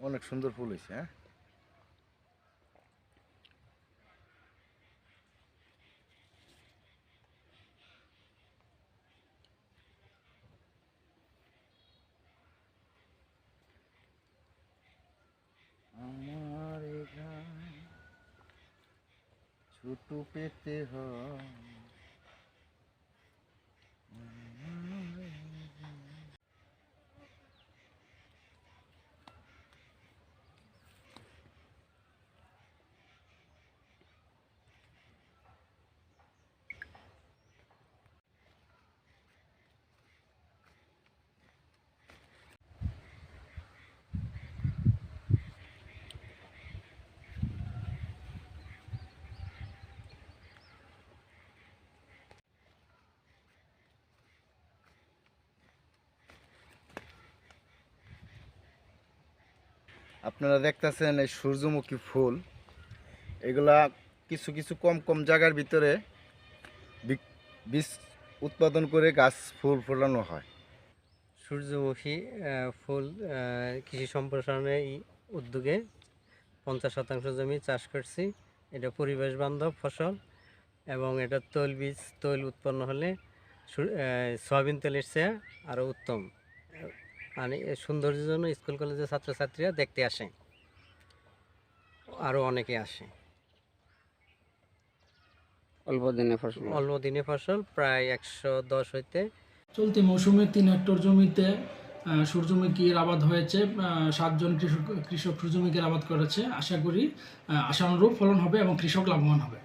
অনেক সুন্দর ফুল হয়েছে। হ্যাঁ, আমার এ গান ছোট পেতে হয়। আপনারা দেখতেছেন এই সূর্যমুখী ফুল, এগুলা কিছু কিছু কম কম জায়গার ভিতরে বীজ উৎপাদন করে গাছ ফুল ফোটানো হয়। সূর্যমুখী ফুল কৃষি সম্প্রসারণের উদ্যোগে 50% জমি চাষ করছি। এটা পরিবেশ বান্ধব ফসল এবং এটা তৈল উৎপন্ন হলে সয়াবিন তেলের চেয়ে আরও উত্তম। মানে এর সৌন্দর্যের জন্য স্কুল কলেজের ছাত্রছাত্রীরা দেখতে আসে, আরও অনেকে আসে। অল্প দিনে ফসল প্রায় 110 হইতে। চলতি মৌসুমে 3 হেক্টর জমিতে সূর্যমুখীর আবাদ হয়েছে। 7 জন কৃষক সূর্যমুখীর আবাদ করেছে। আশা করি আশানুরূপ ফলন হবে এবং কৃষক লাভবান হবে।